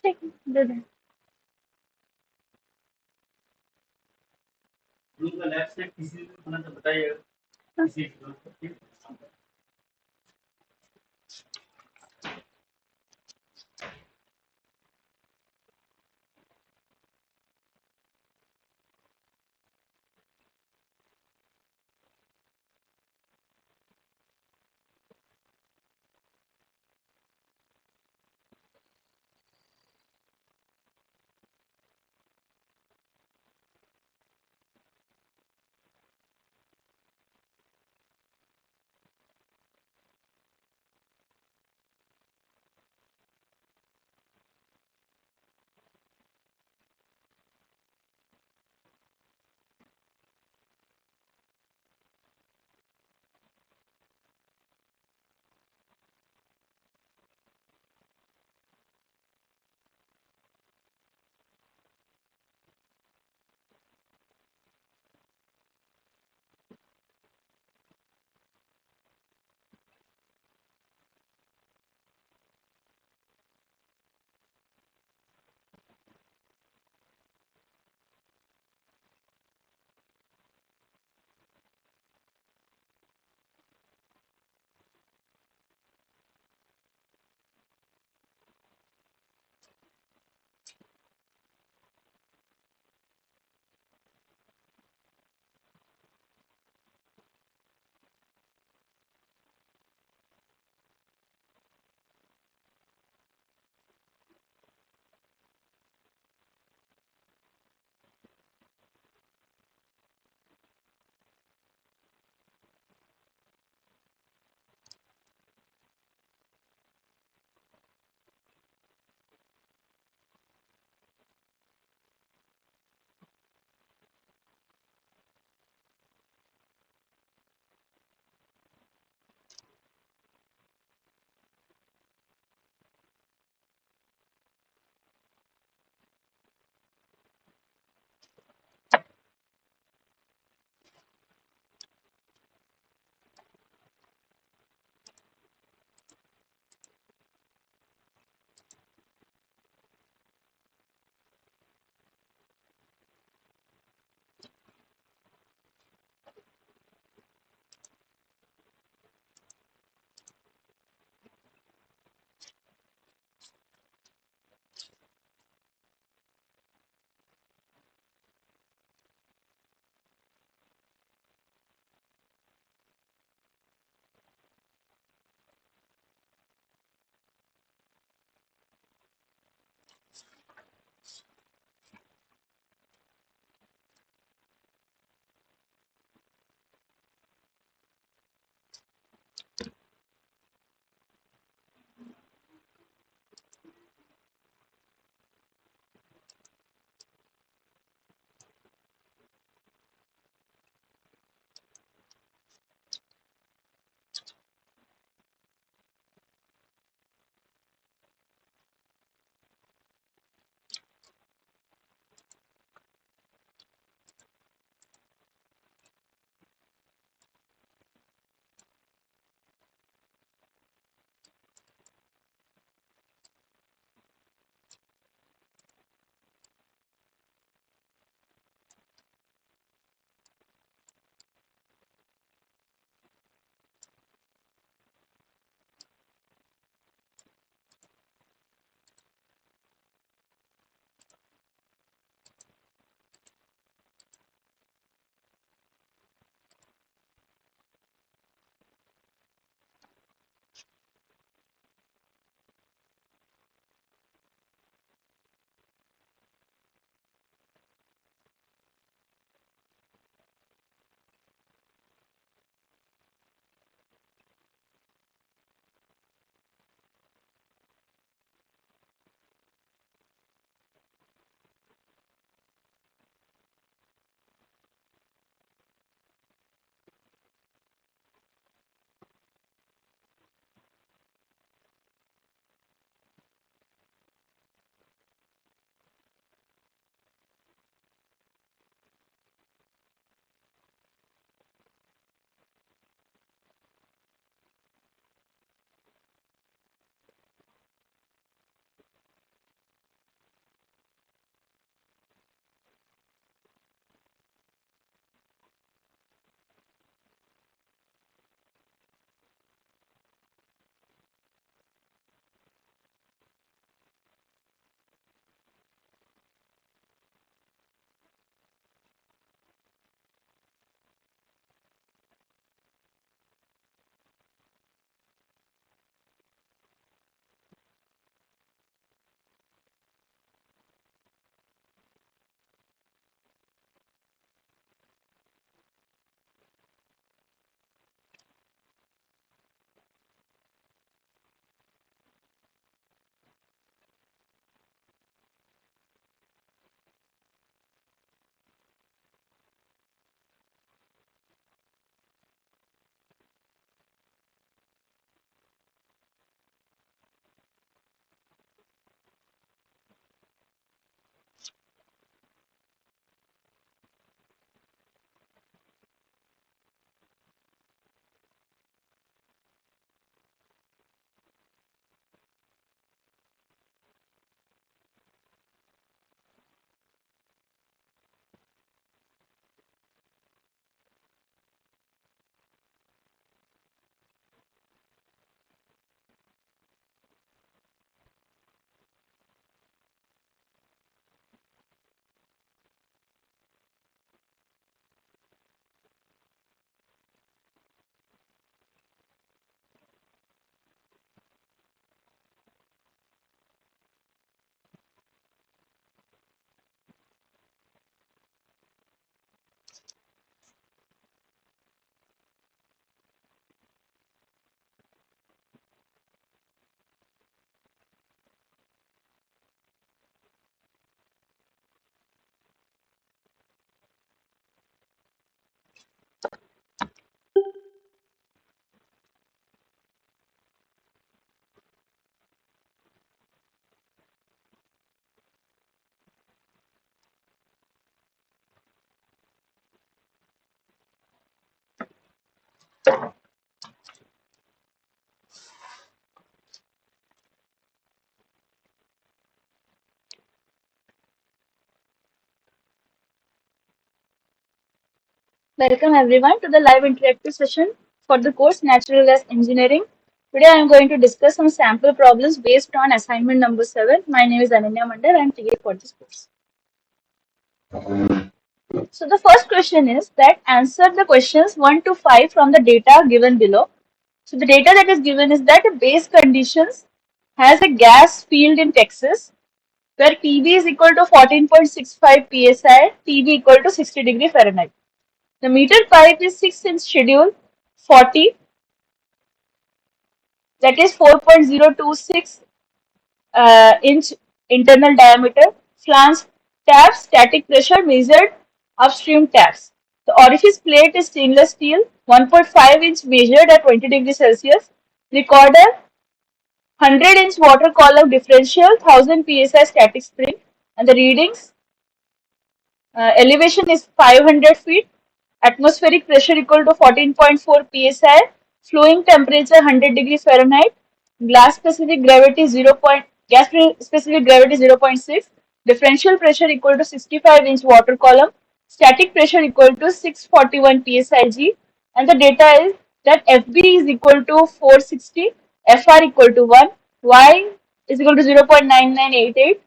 ठीक है, दे दें। Welcome everyone to the live interactive session for the course Natural Gas Engineering. Today I am going to discuss some sample problems based on assignment number 7. My name is Ananya Mandal. I am TA for this course. So the first question is that answer the questions 1 to 5 from the data given below. So the data that is given is that base conditions has a gas field in Texas where PV is equal to 14.65 psi, TB equal to 60 degree Fahrenheit. The meter pipe is 6-inch schedule 40, that is 4.026 inch internal diameter. Flange taps, static pressure measured upstream taps. The orifice plate is stainless steel, 1.5 inch measured at 20 degrees Celsius. Recorder, 100-inch water column differential, 1000 psi static spring, and the readings elevation is 500 feet, atmospheric pressure equal to 14.4 psi, flowing temperature 100 degrees Fahrenheit, glass specific gravity 0. Gas specific gravity 0.6, differential pressure equal to 65-inch water column, static pressure equal to 641 psi, and the data is that FB is equal to 460, FR equal to 1, Y is equal to 0.9988,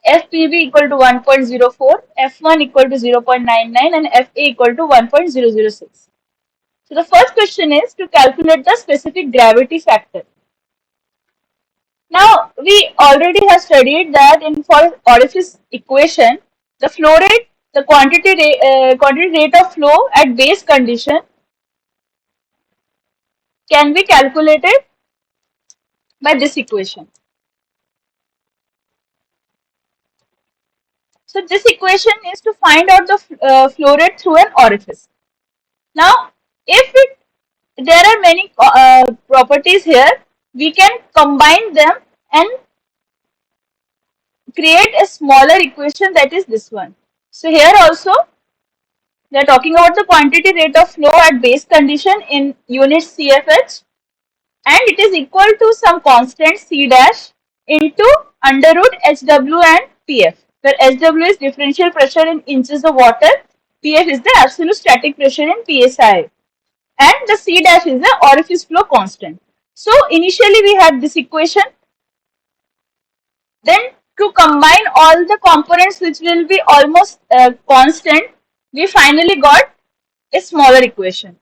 FPV equal to 1.04, F1 equal to 0.99, and FA equal to 1.006. So the first question is to calculate the specific gravity factor. Now we already have studied that in for orifice equation, the flow rate, the quantity rate of flow at base condition can be calculated by this equation. So this equation is to find out the flow rate through an orifice. Now, if there are many properties here, we can combine them and create a smaller equation, that is this one. So here also they are talking about the quantity rate of flow at base condition in units CFH, and it is equal to some constant C dash into under root HW and PF, where HW is differential pressure in inches of water, PF is the absolute static pressure in PSI, and the C dash is the orifice flow constant. So initially we had this equation, then to combine all the components which will be almost constant, we finally got a smaller equation.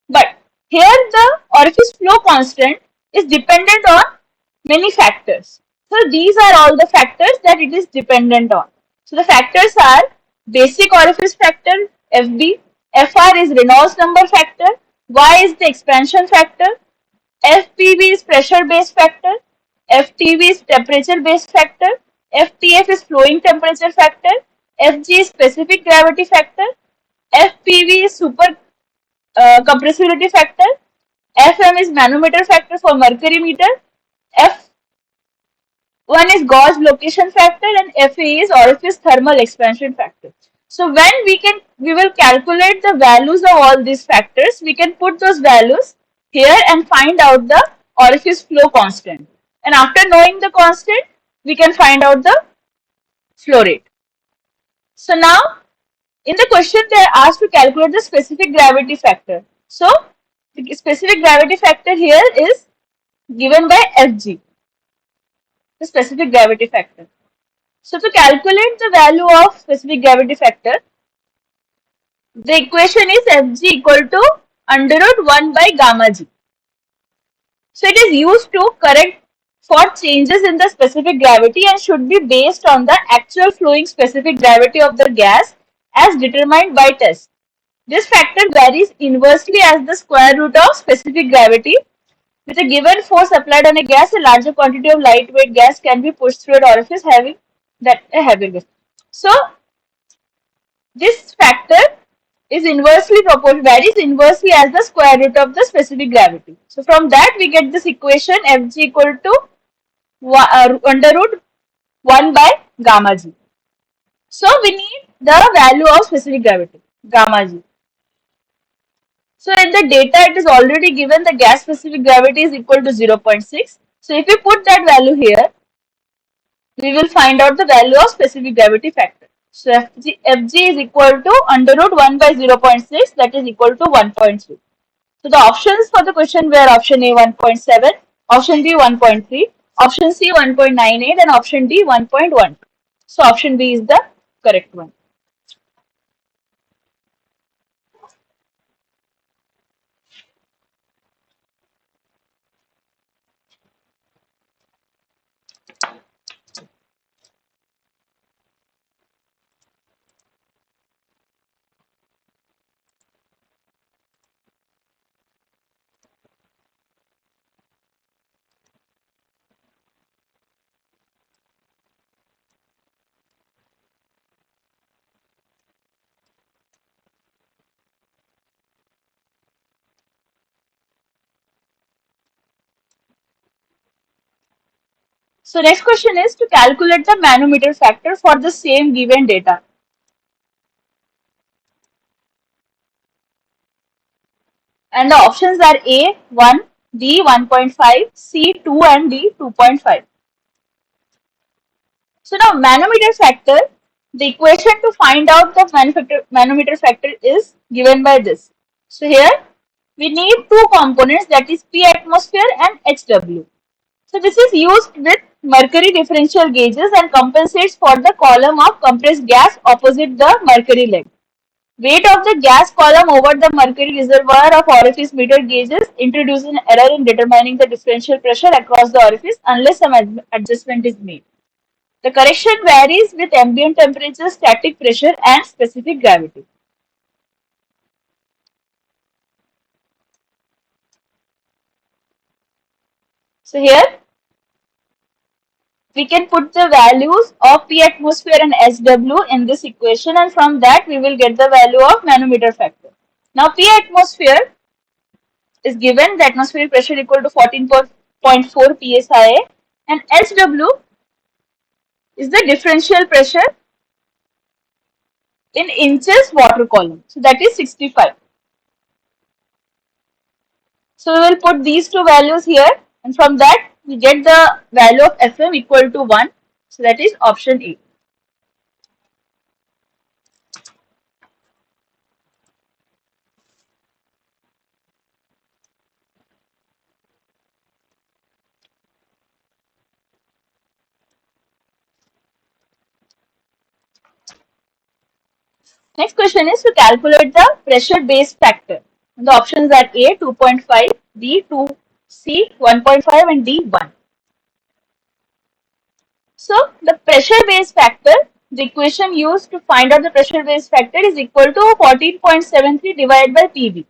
But here the orifice flow constant is dependent on many factors. So these are all the factors that it is dependent on. So the factors are basic orifice factor FB, FR is Reynolds number factor, Y is the expansion factor, FPV is pressure base factor, FTV is temperature base factor, FTF is flowing temperature factor, FG is specific gravity factor, FPV is super compressibility factor, FM is manometer factor for mercury meter, F1 is gauge location factor, and FA is orifice thermal expansion factor. So when we will calculate the values of all these factors, we can put those values here and find out the orifice flow constant. And after knowing the constant, we can find out the flow rate. So now in the question they are asked to calculate the specific gravity factor. So the specific gravity factor here is given by Fg, the specific gravity factor. So to calculate the value of specific gravity factor, the equation is Fg equal to under root 1 by gamma g. So it is used to correct for changes in the specific gravity and should be based on the actual flowing specific gravity of the gas as determined by test. This factor varies inversely as the square root of specific gravity. With a given force applied on a gas, a larger quantity of lightweight gas can be pushed through an orifice having a heavy gas. So this factor is inversely proportional, varies inversely as the square root of the specific gravity. So from that we get this equation Fg equal to under root 1 by gamma g. So we need the value of specific gravity, gamma g. So in the data, it is already given the gas specific gravity is equal to 0.6. So if we put that value here, we will find out the value of specific gravity factor. So Fg is equal to under root 1 by 0.6, that is equal to 1.3. So the options for the question were option A 1.7, option B 1.3, option C 1.98 and option D 1.1. So option B is the correct one. So next question is to calculate the manometer factor for the same given data. And the options are A 1, B 1.5, C 2 and D 2.5. So now manometer factor, the equation to find out the manometer factor is given by this. So here we need two components, that is P atmosphere and HW. So this is used with mercury differential gauges and compensates for the column of compressed gas opposite the mercury leg. Weight of the gas column over the mercury reservoir of orifice meter gauges introduces an error in determining the differential pressure across the orifice unless some adjustment is made. The correction varies with ambient temperature, static pressure and specific gravity. So here we can put the values of P atmosphere and SW in this equation, and from that we will get the value of manometer factor. Now P atmosphere is given, the atmospheric pressure equal to 14.4 psi, and SW is the differential pressure in inches water column. So that is 65. So we will put these two values here, and from that we get the value of Fm equal to 1. So that is option A. Next question is to calculate the pressure base factor. The options are A 2.5, B 2, C 1.5 and D 1. So the pressure base factor, the equation used to find out the pressure base factor is equal to 14.73 divided by PV.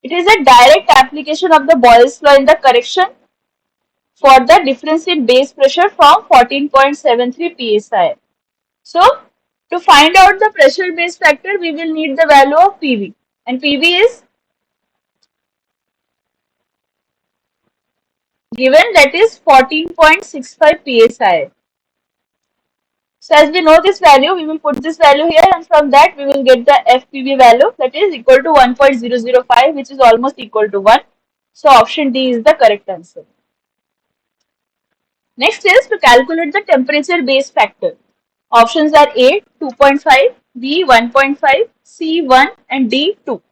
It is a direct application of the Boyle's law in the correction for the difference in base pressure from 14.73 psi. So to find out the pressure base factor, we will need the value of PV, and PV is given, that is 14.65 psi. So as we know this value, we will put this value here, and from that we will get the FPV value, that is equal to 1.005, which is almost equal to 1. So option D is the correct answer. Next is to calculate the temperature base factor. Options are A 2.5, B 1.5, C 1 and D 2.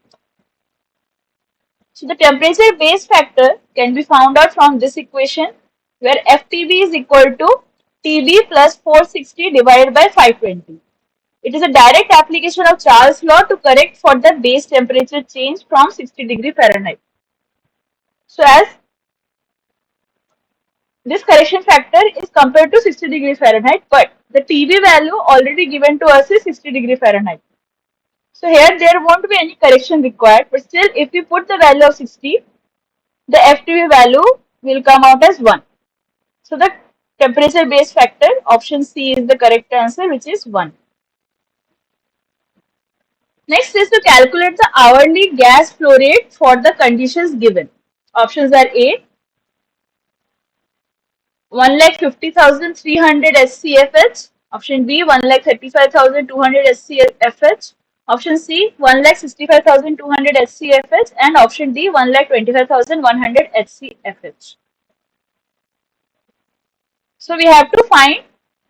So the temperature base factor can be found out from this equation, where FTB is equal to TB plus 460 divided by 520. It is a direct application of Charles' law to correct for the base temperature change from 60 degree Fahrenheit. So as this correction factor is compared to 60 degree Fahrenheit, but the TB value already given to us is 60 degree Fahrenheit. So here there won't be any correction required, but still if we put the value of 60, the FTB value will come out as 1. So the temperature base factor, option C is the correct answer, which is 1. Next is to calculate the hourly gas flow rate for the conditions given. Options are A 1,50,300 SCFH, option B 1,35,200 SCFH, Option C, 1,65,200 HCFH, and option D, 1,25,100 HCFH. So we have to find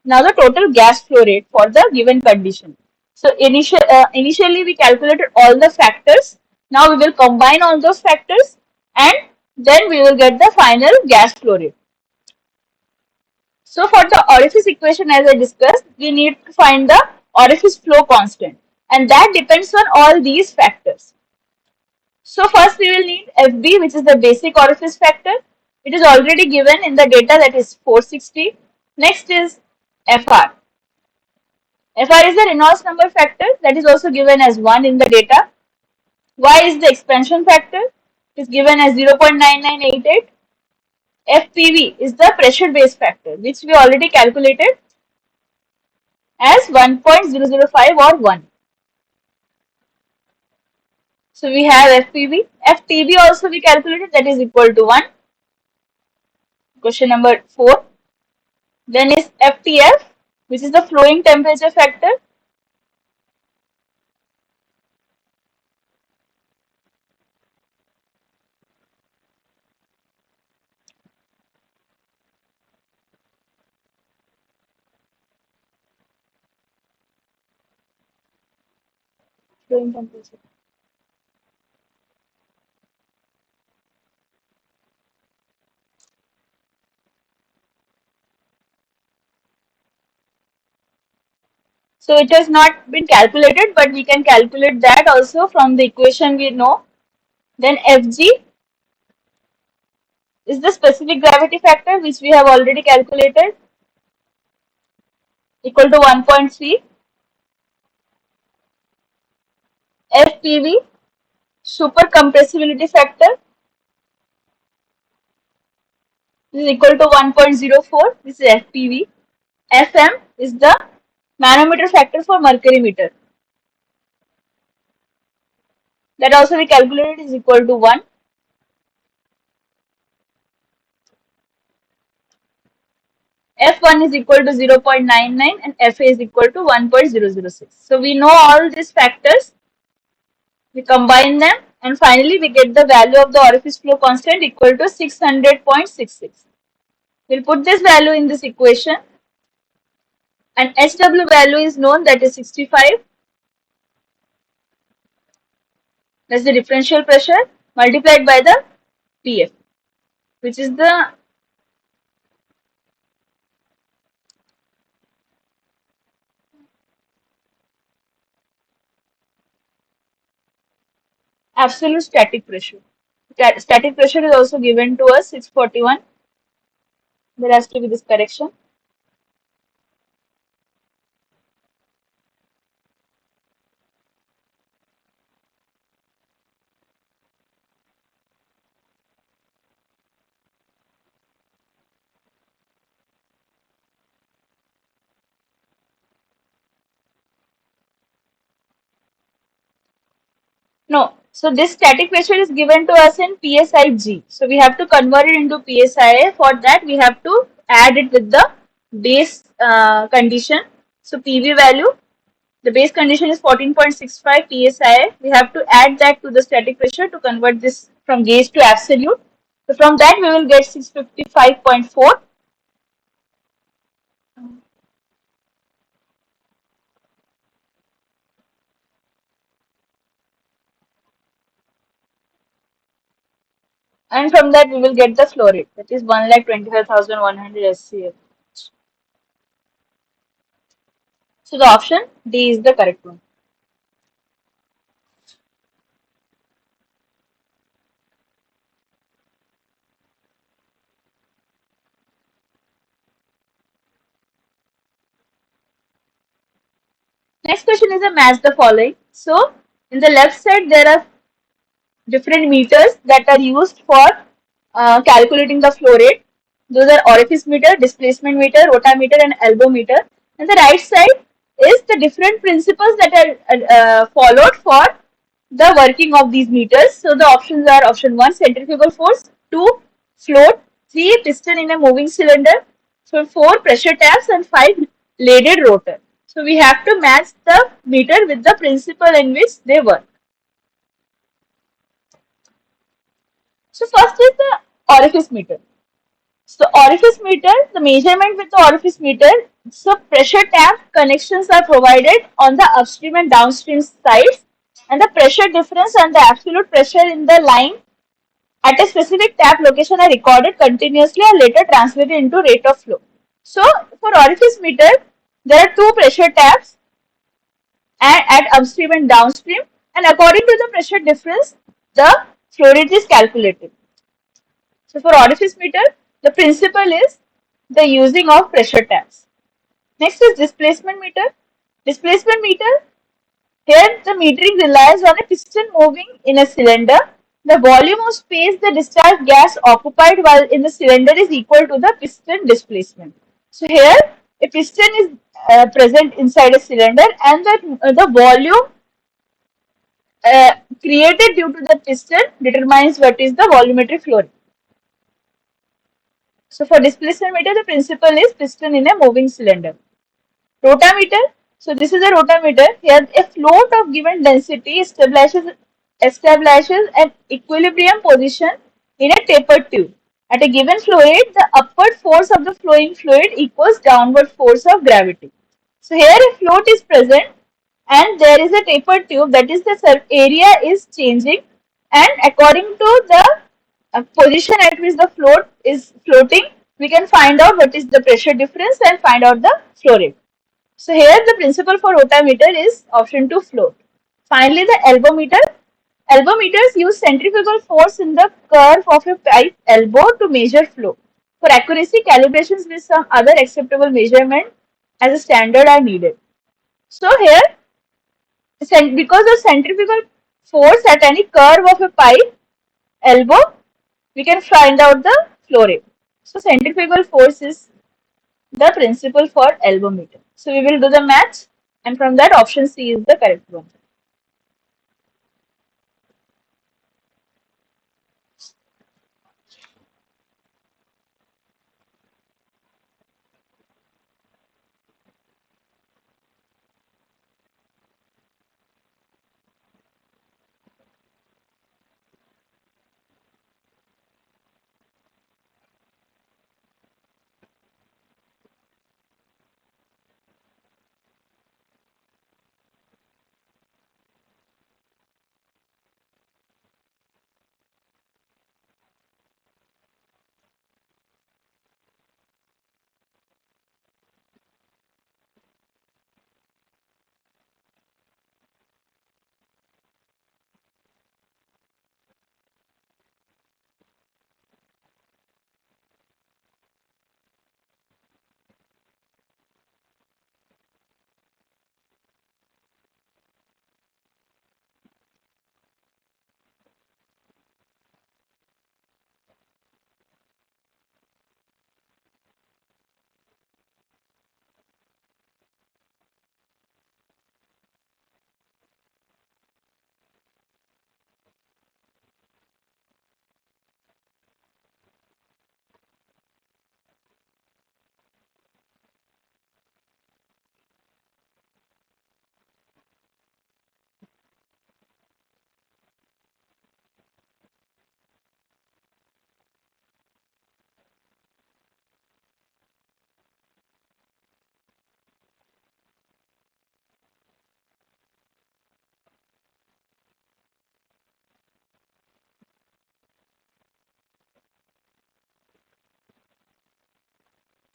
now the total gas flow rate for the given condition. So initially we calculated all the factors. Now we will combine all those factors and then we will get the final gas flow rate. So for the orifice equation, as I discussed, we need to find the orifice flow constant, and that depends on all these factors. So first we will need FB, which is the basic orifice factor. It is already given in the data, that is 460. Next is FR. FR is the Reynolds number factor, that is also given as 1 in the data. Y is the expansion factor, it is given as 0.9988. FPV is the pressure base factor, which we already calculated as 1.005 or 1. So we have FPV. FTB also we calculated, that is equal to 1. Question number 4. Then is FTF, which is the flowing temperature factor. Flowing temperature. So it has not been calculated, but we can calculate that also from the equation we know. Then Fg is the specific gravity factor, which we have already calculated, equal to 1.3. FPV, super compressibility factor, is equal to 1.04. This is FPV. FM is the manometer factor for mercury meter. That also we calculated is equal to 1. F1 is equal to 0.99 and FA is equal to 1.006. So we know all these factors, we combine them, and finally we get the value of the orifice flow constant equal to 600.66. We'll put this value in this equation, and HW value is known, that is 65. That's the differential pressure multiplied by the PF, which is the absolute static pressure. Static pressure is also given to us, 641. There has to be this correction. No, so this static pressure is given to us in PSIG. So we have to convert it into PSIA. For that, we have to add it with the base condition. So PV value, the base condition is 14.65 PSIA. We have to add that to the static pressure to convert this from gauge to absolute. So from that, we will get 655.4. And from that, we will get the flow rate, that is 1,25,100 SCF. So the option D is the correct one. Next question is a match the following. So in the left side, there are different meters that are used for calculating the flow rate. Those are orifice meter, displacement meter, rotameter, and elbow meter. And the right side is the different principles that are followed for the working of these meters. So the options are: option 1, centrifugal force; 2, float; 3, piston in a moving cylinder; so 4, pressure taps; and 5, bladed rotor. So we have to match the meter with the principle in which they work. So first is the orifice meter. So orifice meter, the measurement with the orifice meter, so pressure tap connections are provided on the upstream and downstream sides, and the pressure difference and the absolute pressure in the line at a specific tap location are recorded continuously and later transmitted into rate of flow. So for orifice meter, there are two pressure taps at upstream and downstream, and according to the pressure difference, the flow rate is calculated. So for orifice meter, the principle is the using of pressure taps. Next is displacement meter. Displacement meter, here the metering relies on a piston moving in a cylinder. The volume of space the discharged gas occupied while in the cylinder is equal to the piston displacement. So here a piston is present inside a cylinder, and the volume created due to the piston determines what is the volumetric flow rate. So for displacement meter, the principle is piston in a moving cylinder. Rotameter. So this is a rotameter. Here a float of given density establishes an equilibrium position in a tapered tube. At a given flow rate, the upward force of the flowing fluid equals downward force of gravity. So here a float is present and there is a tapered tube, that is the area is changing, and according to the position at which the float is floating, we can find out what is the pressure difference and find out the flow rate. So here the principle for rotameter is option 2, float. Finally, the elbow meter. Elbow meters use centrifugal force in the curve of a pipe elbow to measure flow. For accuracy, calibrations with some other acceptable measurement as a standard are needed. So here, because of centrifugal force at any curve of a pipe elbow, we can find out the flow rate. So centrifugal force is the principle for elbow meter. So we will do the match, and from that option C is the correct one.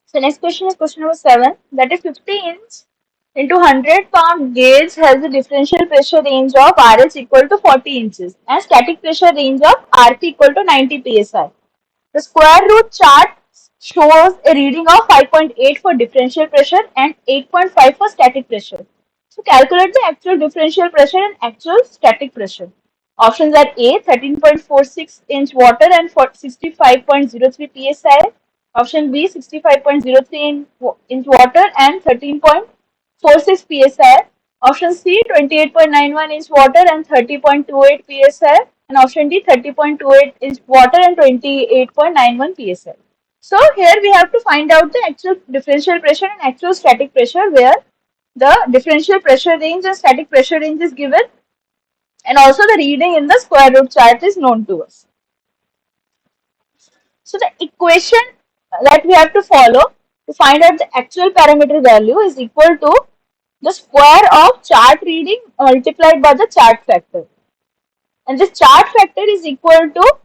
So next question is question number 7. That a 50-inch into 100-pound gauge has a differential pressure range of RH equal to 40 inches and static pressure range of RP equal to 90 psi. The square root chart shows a reading of 5.8 for differential pressure and 8.5 for static pressure. So calculate the actual differential pressure and actual static pressure. Options are A 13.46 inch water and 65.03 psi. Option B 65.03 inch water and 13.46 psi. Option C 28.91 inch water and 30.28 psi. And option D 30.28 inch water and 28.91 psi. So here we have to find out the actual differential pressure and actual static pressure, where the differential pressure range and static pressure range is given, and also the reading in the square root chart is known to us. So the equation that we have to follow to find out the actual parameter value is equal to the square of chart reading multiplied by the chart factor. And this chart factor is equal to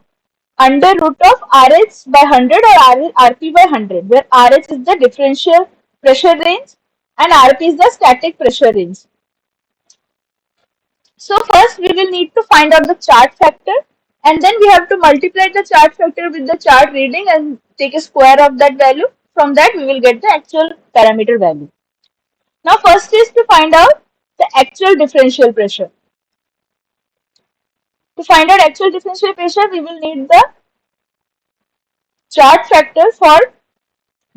under root of RH by 100 or RP by 100, where RH is the differential pressure range and RP is the static pressure range. So first we will need to find out the chart factor, and then we have to multiply the chart factor with the chart reading and take a square of that value. From that we will get the actual parameter value. Now first is to find out the actual differential pressure. To find out actual differential pressure, we will need the chart factor for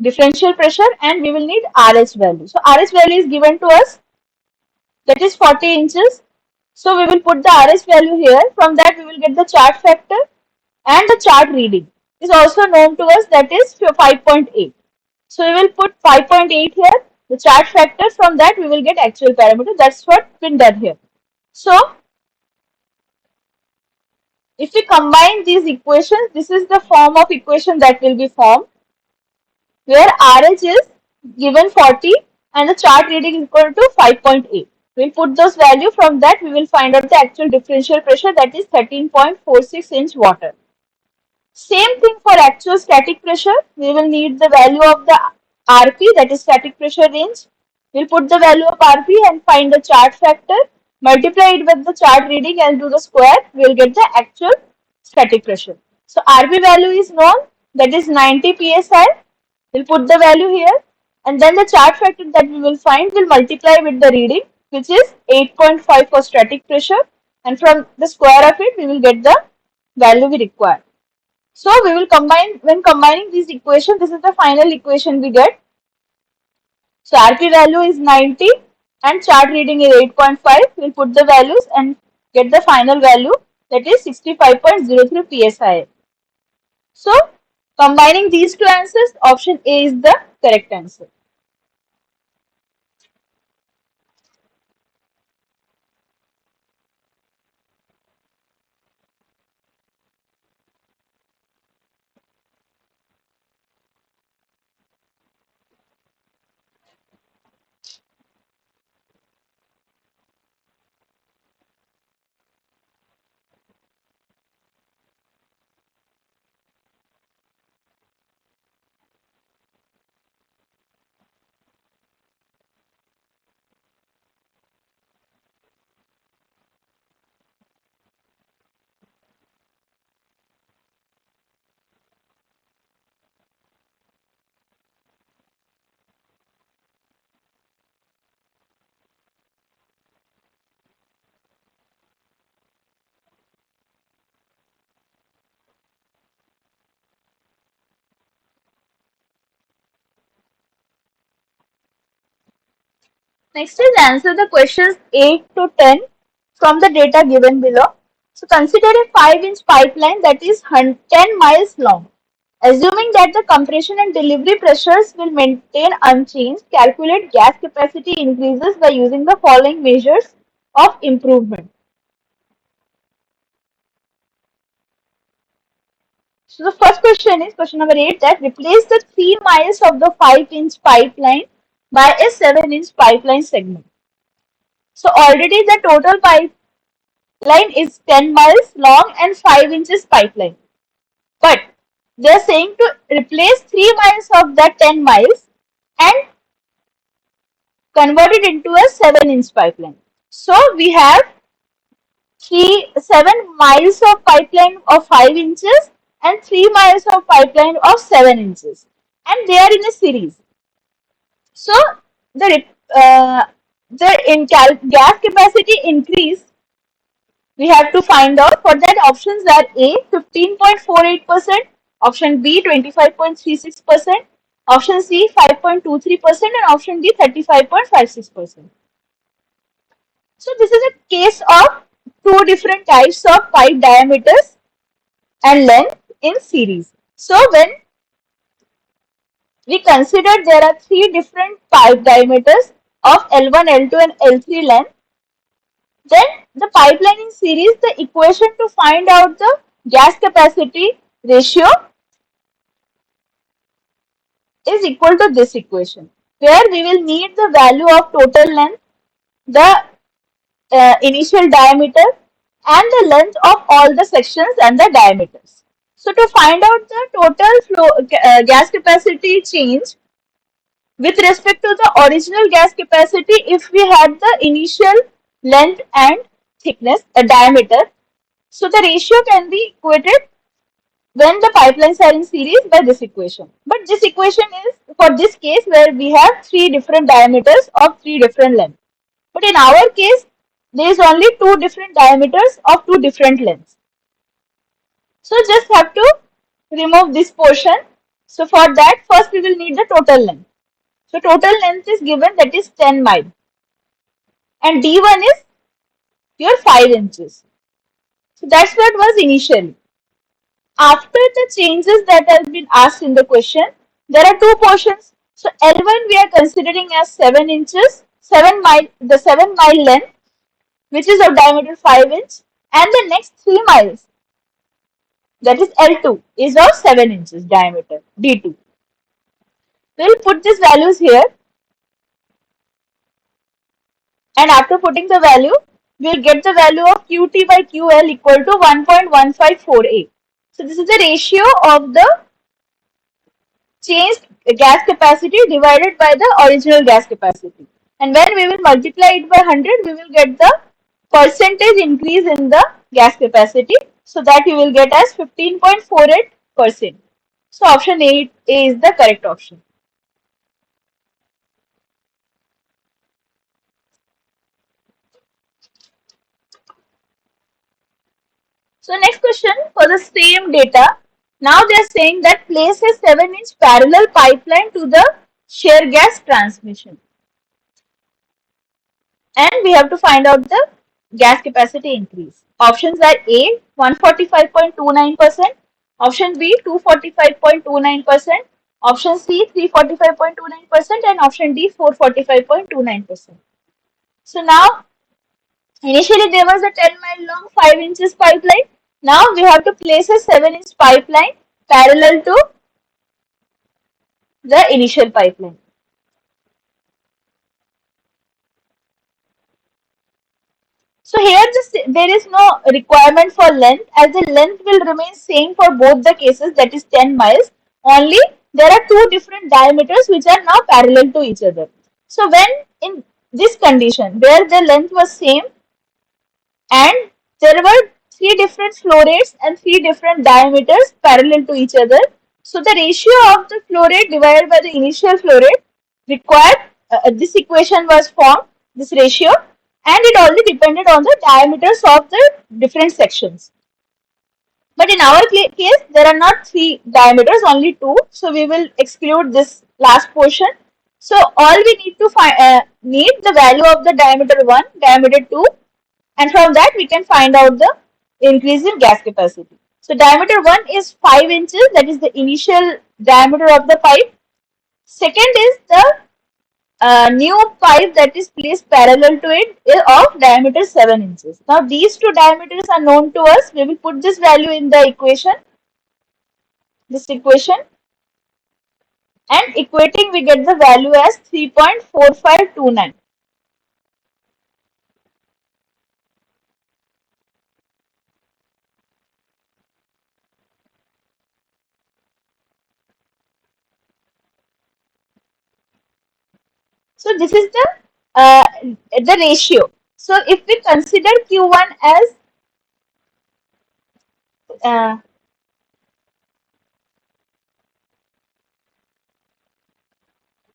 differential pressure and we will need RH value. So RH value is given to us, that is 40 inches. So we will put the RH value here. From that we will get the chart factor and the chart reading is also known to us, that is 5.8. So we will put 5.8 here, the chart factor. From that we will get actual parameter. That's what been done here. So if we combine these equations, this is the form of equation that will be formed, where RH is given 40 and the chart reading is equal to 5.8. We'll put those value. From that we will find out the actual differential pressure, that is 13.46 inch water. Same thing for actual static pressure. We will need the value of the RP, that is static pressure range. We'll put the value of RP and find the chart factor, multiply it with the chart reading and do the square. We'll get the actual static pressure. So RP value is known, that is 90 psi. We'll put the value here, and then the chart factor that we will find will multiply with the reading, which is 8.5 for static pressure, and from the square of it we will get the value we require. So we will combine, when combining these equations, this is the final equation we get. So RP value is 90 and chart reading is 8.5. We'll put the values and get the final value, that is 65.03 psi. So combining these two answers, option A is the correct answer. Next is answer the questions 8 to 10 from the data given below. So consider a 5-inch pipeline that is 10 miles long. Assuming that the compression and delivery pressures will maintain unchanged, calculate gas capacity increases by using the following measures of improvement. So the first question is question number 8, that replace the 3 miles of the 5-inch pipeline by a 7-inch pipeline segment. So already the total pipeline is 10 miles long and 5 inches pipeline. But they are saying to replace 3 miles of that 10 miles and convert it into a 7-inch pipeline. So we have 7 miles of pipeline of 5 inches and 3 miles of pipeline of 7 inches, and they are in a series. So the gas capacity increase we have to find out. For that, options are A 15.48%, option B 25.36%, option C 5.23%, and option D 35.56%. So this is a case of two different types of pipe diameters and length in series. So when we consider there are three different pipe diameters of L1, L2 and L3 length, then the pipeline in series, the equation to find out the gas capacity ratio is equal to this equation, where we will need the value of total length, the initial diameter and the length of all the sections and the diameters. So to find out the total gas capacity change with respect to the original gas capacity, if we had the initial length and thickness, a diameter, so the ratio can be equated when the pipelines are in series by this equation. But this equation is for this case where we have three different diameters of three different lengths. But in our case, there is only two different diameters of two different lengths. So just have to remove this portion. So for that, first we will need the total length. So total length is given, that is 10 mile. And D1 is your 5 inches. So that's what was initially. After the changes that have been asked in the question, there are two portions. So L1 we are considering as 7 inches, 7 mile, the 7 mile length, which is of diameter 5 inch, and the next 3 miles, that is L2, is of 7 inches diameter, D2. We'll put these values here, and after putting the value, we'll get the value of QT by QL equal to 1.154A. So this is the ratio of the changed gas capacity divided by the original gas capacity. And when we will multiply it by 100, we will get the percentage increase in the gas capacity. So that you will get as 15.48%. So option A is the correct option. So next question for the same data. Now they are saying that place a 7-inch parallel pipeline to the shear gas transmission. And we have to find out the gas capacity increase. Options are A 145.29%, option B 245.29%, option C 345.29% and option D 445.29%. So now initially there was a 10-mile long 5 inches pipeline. Now we have to place a 7-inch pipeline parallel to the initial pipeline. So here there is no requirement for length, as the length will remain same for both the cases, that is 10 miles. Only there are two different diameters which are now parallel to each other. So when in this condition where the length was same and there were three different flow rates and three different diameters parallel to each other, so the ratio of the flow rate divided by the initial flow rate required, this equation was formed, this ratio, and it only depended on the diameters of the different sections. But in our case, there are not three diameters, only two. So we will exclude this last portion. So all we need to need the value of the diameter 1, diameter 2, and from that we can find out the increase in gas capacity. So diameter 1 is 5 inches, that is the initial diameter of the pipe. Second is the new pipe that is placed parallel to it is of diameter 7 inches. Now these two diameters are known to us. We will put this value in the equation, this equation, and equating we get the value as 3.4529. So this is the ratio. So if we consider Q1 as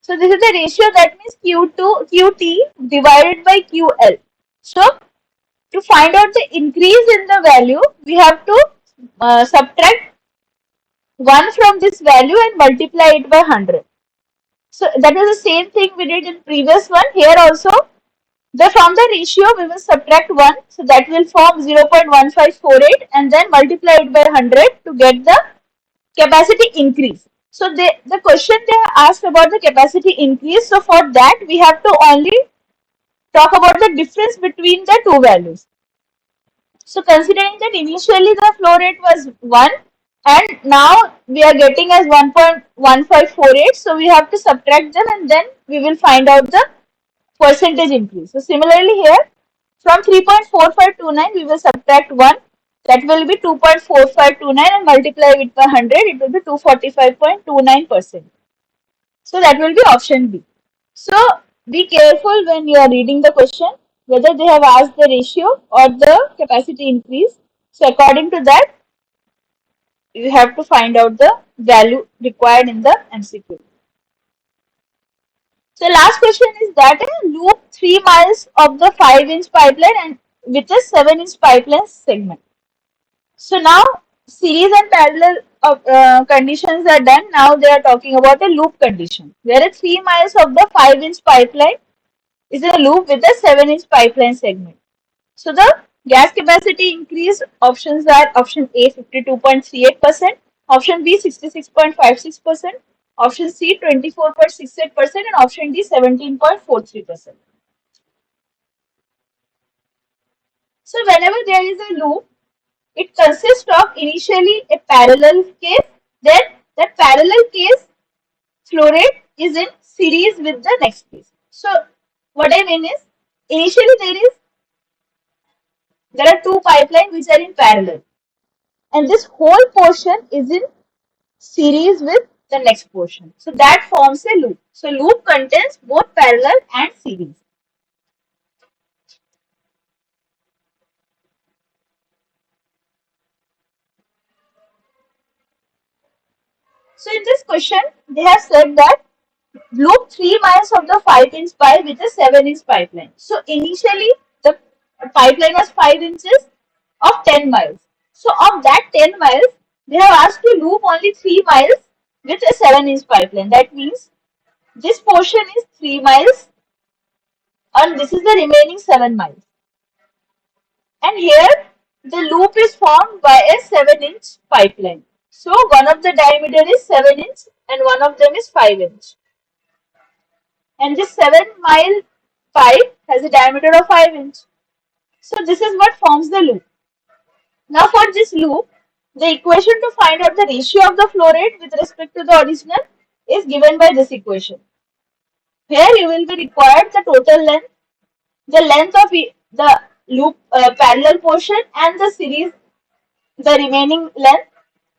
so this is the ratio, that means QT divided by QL. So to find out the increase in the value, we have to subtract 1 from this value and multiply it by 100. So that was the same thing we did in previous one. Here also, from the ratio we will subtract 1. So that will form 0.1548 and then multiply it by 100 to get the capacity increase. So the question they asked about the capacity increase. So for that we have to only talk about the difference between the two values. So considering that initially the flow rate was 1 and now we are getting as 1.1548, so we have to subtract them and then we will find out the percentage increase. So similarly here from 3.4529 we will subtract 1, that will be 2.4529 and multiply it by 100, it will be 245.29%. So that will be option B. So be careful when you are reading the question whether they have asked the ratio or the capacity increase. So according to that, you have to find out the value required in the MCQ. So last question is that a loop 3 miles of the 5-inch pipeline and with a 7-inch pipeline segment. So now series and parallel conditions are done. Now they are talking about a loop condition where a 3 miles of the 5-inch pipeline is a loop with a 7-inch pipeline segment. So the gas capacity increase options are option A 52.38%, option B 66.56%, option C 24.68% and option D 17.43%. So whenever there is a loop, it consists of initially a parallel case, then that parallel case flow rate is in series with the next case. So what I mean is initially there are two pipelines which are in parallel and this whole portion is in series with the next portion. So that forms a loop. So loop contains both parallel and series. So in this question, they have said that loop 3 miles of the 5-inch pipe with a 7-inch pipeline. So initially the pipeline was 5 inches of 10 miles. So of that 10 miles, they have asked to loop only 3 miles with a 7-inch pipeline. That means this portion is 3 miles and this is the remaining 7 miles. And here the loop is formed by a 7-inch pipeline. So one of the diameter is 7 inch and one of them is 5 inch. And this 7-mile pipe has a diameter of 5 inch. So this is what forms the loop. Now for this loop, the equation to find out the ratio of the flow rate with respect to the original is given by this equation. Here you will be required the total length, the length of the loop parallel portion and the series, the remaining length,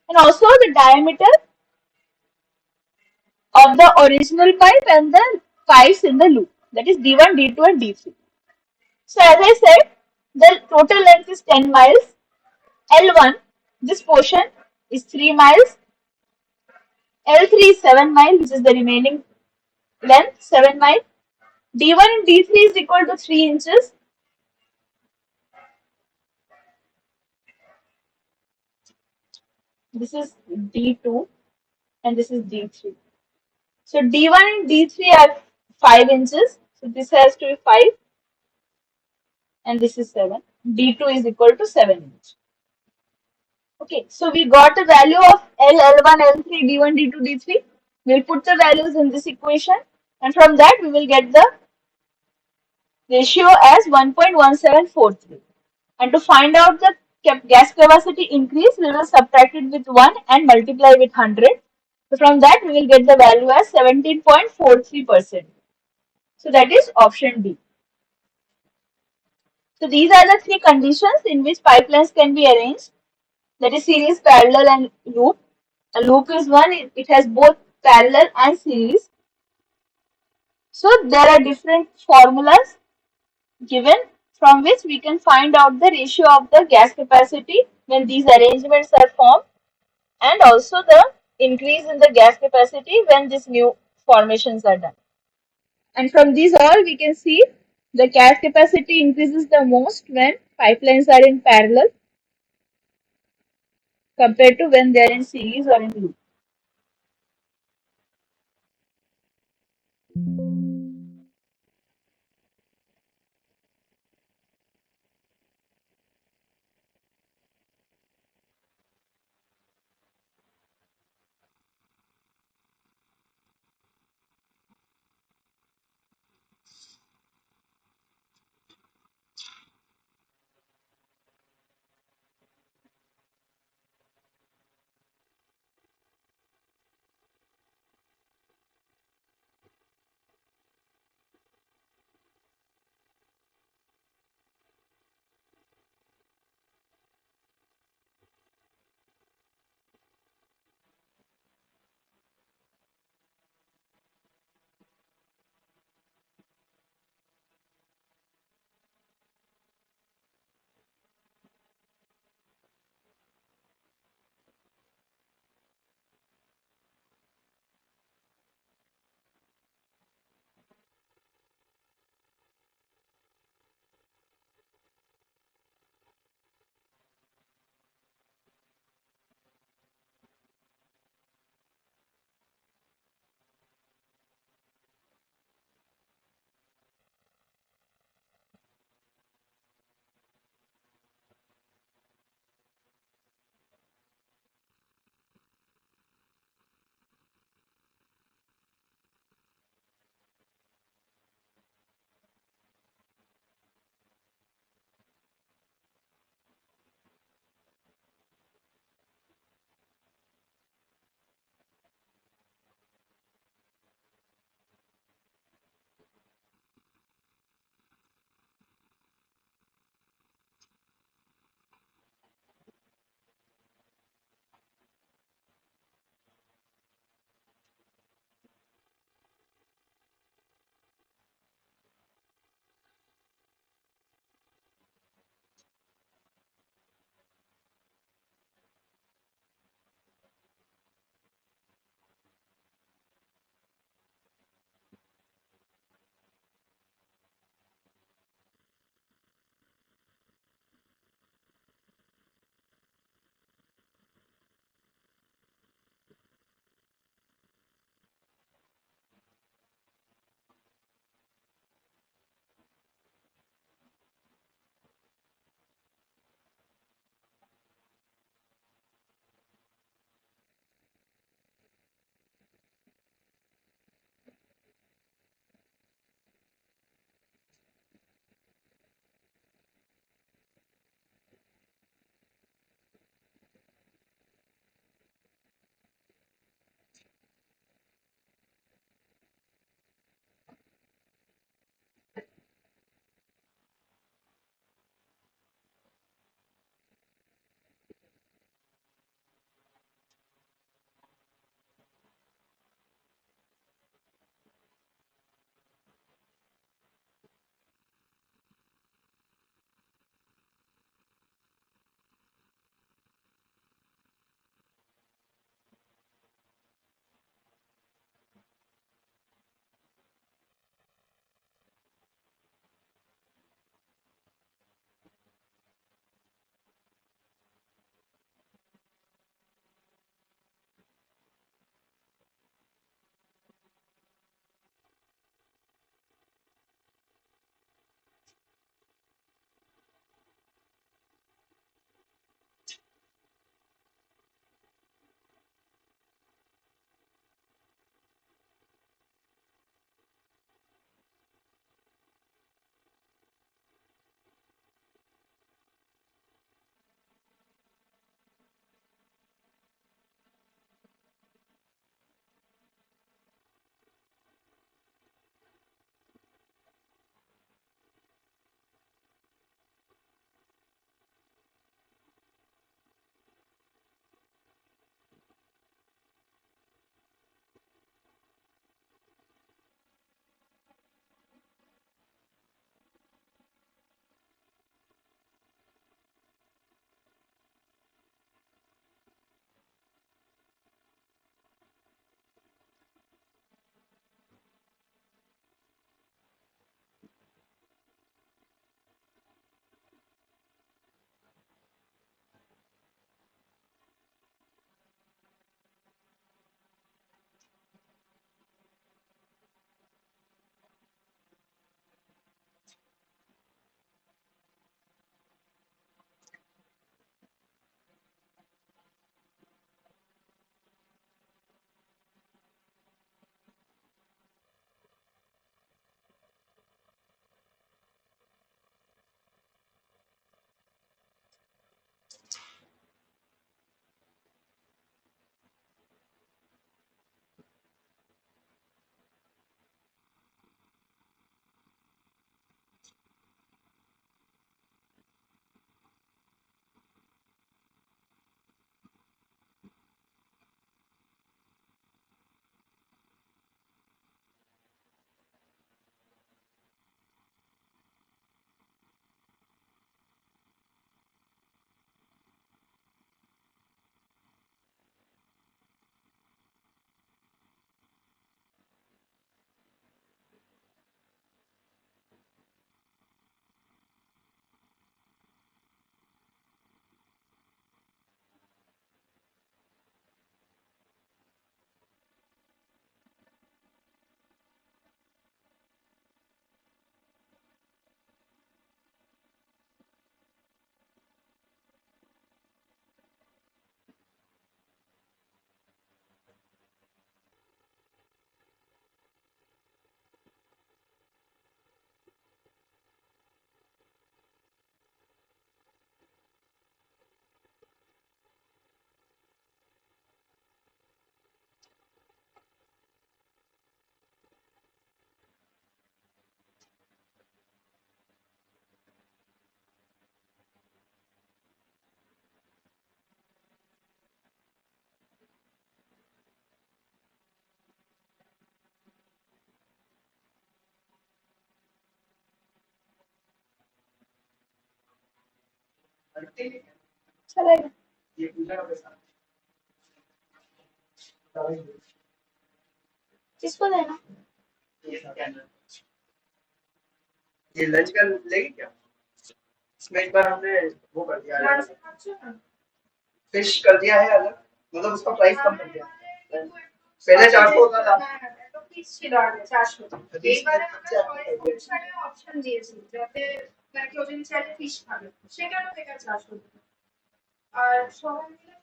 and also the diameter of the original pipe and the pipes in the loop, that is D1, D2 and D3. So as I said, the total length is 10 miles. L1, this portion is 3 miles. L3 is 7 miles, which is the remaining length, 7 miles. D1 and D3 is equal to 3 inches. This is D2 and this is D3. So D1 and D3 are 5 inches. So this has to be 5 and this is 7. D2 is equal to 7 inch. Okay, so we got a value of L, L1, L3, D1, D2, D3. We'll put the values in this equation and from that we will get the ratio as 1.1743. And to find out the gas capacity increase, we will subtract it with 1 and multiply with 100. So from that we will get the value as 17.43%. So that is option D. So these are the three conditions in which pipelines can be arranged. That is series, parallel and loop. A loop is one, it has both parallel and series. So there are different formulas given from which we can find out the ratio of the gas capacity when these arrangements are formed and also the increase in the gas capacity when these new formations are done. And from these all we can see the gas capacity increases the most when pipelines are in parallel compared to when they are in series or in loop. चलेगा। किसको देना? ये lunch कर लेगी क्या? इसमें एक बार हमने वो कर दिया है, फिश कर दिया है अलग, मतलब उसका प्राइस कम कर दिया। पहले 400 होता था, তো ফিক্স ছিল আগে 400। এইবারে আমরা ছয় অপশন দিয়েছি যাতে মানে কেউ যদি চাইলে ফিশ খাবে সেখানে থেকে 400 আর সবাই মিলে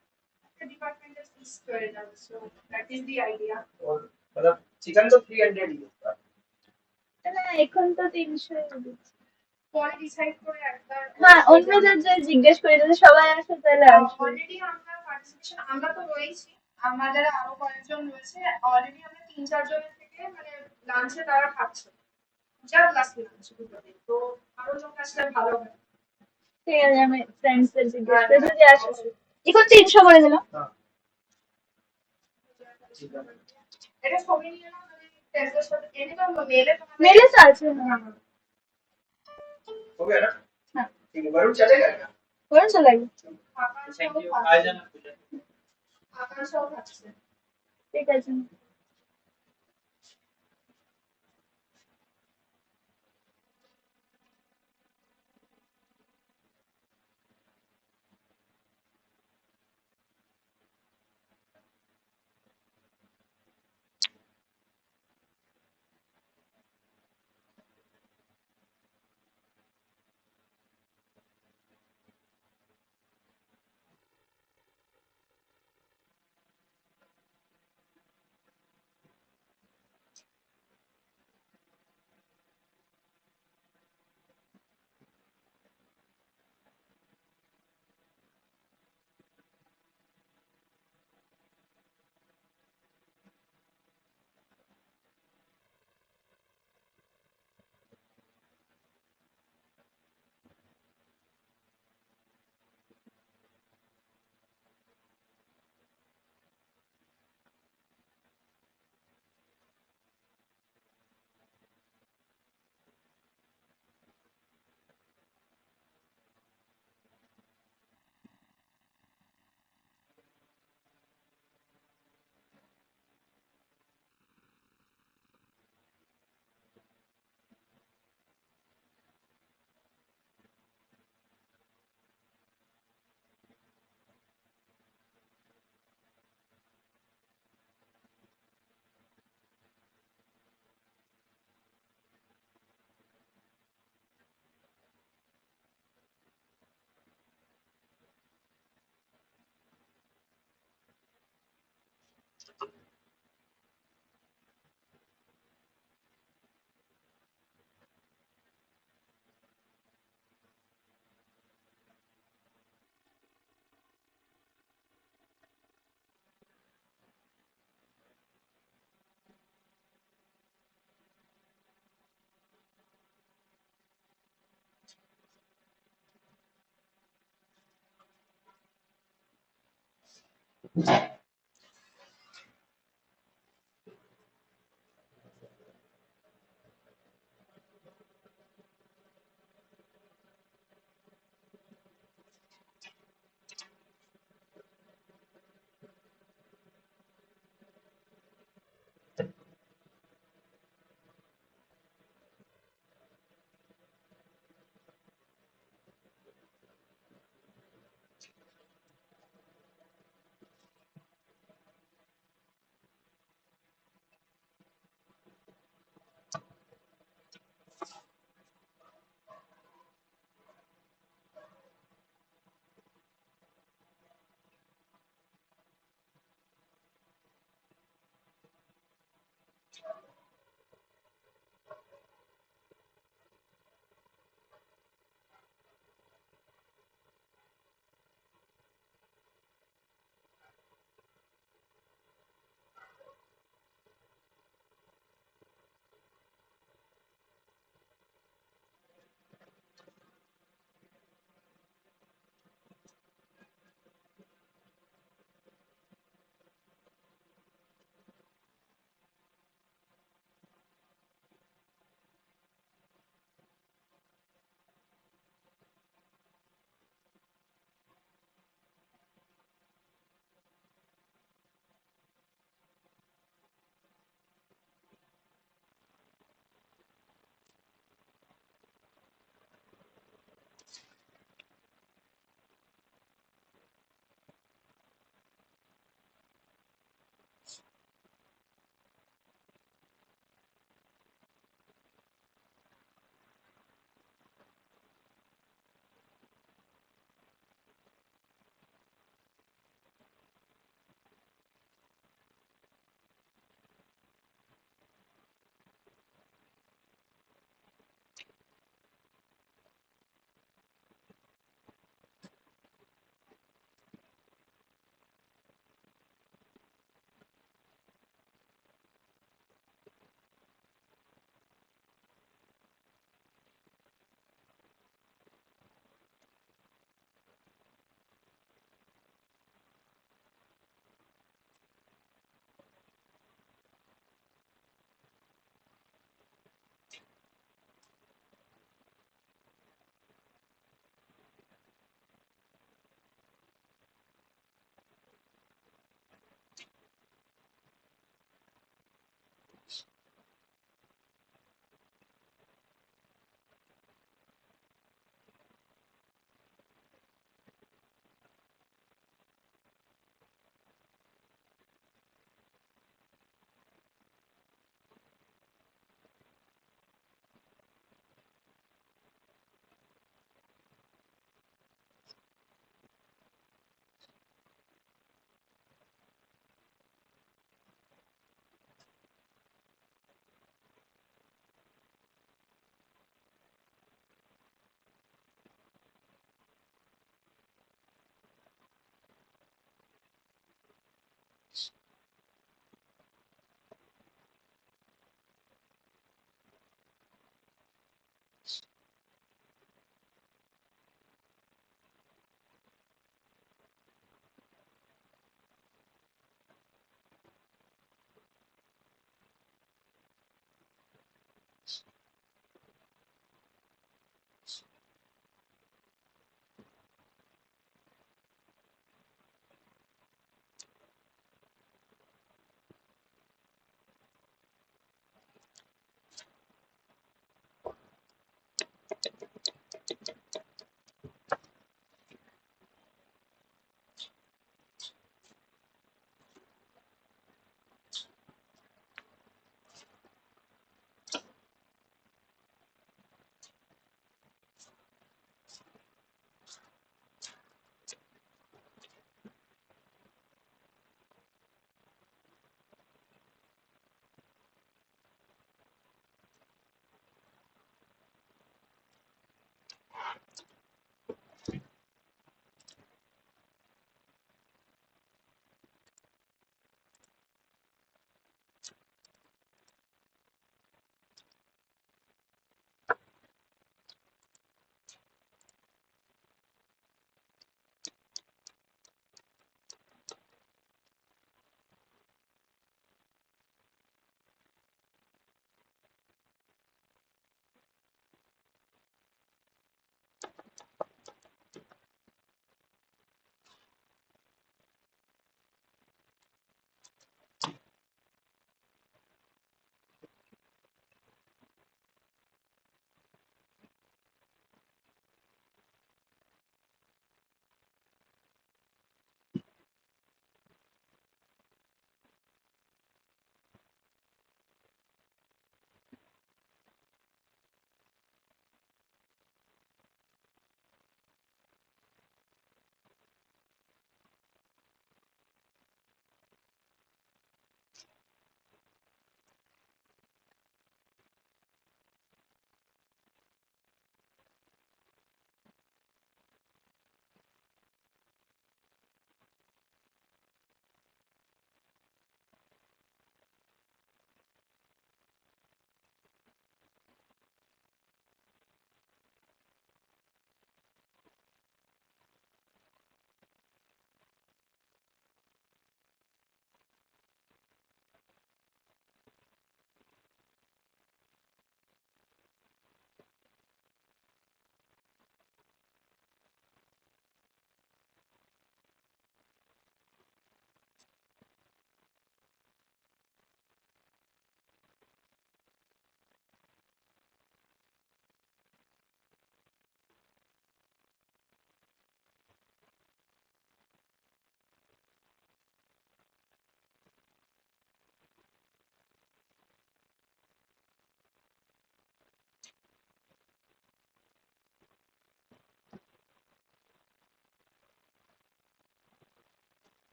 একটা ডিপার্টমেন্টের ফিস করে যাবে, so that is the idea. और मतलब चिकन तो 300 ही होता है না, এখন তো 300 পরে ডিসাইড করে একবার। হ্যাঁ, অন্যদের যে জিজ্ঞেস করে যদি সবাই আসে তাহলে আসবে। অলরেডি আমরা পার্টিসিপেশন আমরা তো রয়েছি, আমাদের আরো কয়েকজন রয়েছে, অলরেডি আমরা 3-4 জনের থেকে মানে লাঞ্চে তারা খাচ্ছে, যা লাস্ট লাঞ্চ দুটোতে, তো আরো লোক আসলে ভালো হয়। ঠিক আছে, আমি ফ্রেন্ডসদের জিজ্ঞেস করে যদি আসে। এখন 300 করে দিলাম। এটা ছবি নিয়ে না মানে টেস্টের সাথে এনে তো মেলে মেলে তো আছে। হ্যাঁ हो गया ना? हाँ ठीक है, वरुण चलेगा क्या? वरुण चलेगा। थैंक यू, आ जाना पूजा। आकाश और अच्छे ठीक है जी।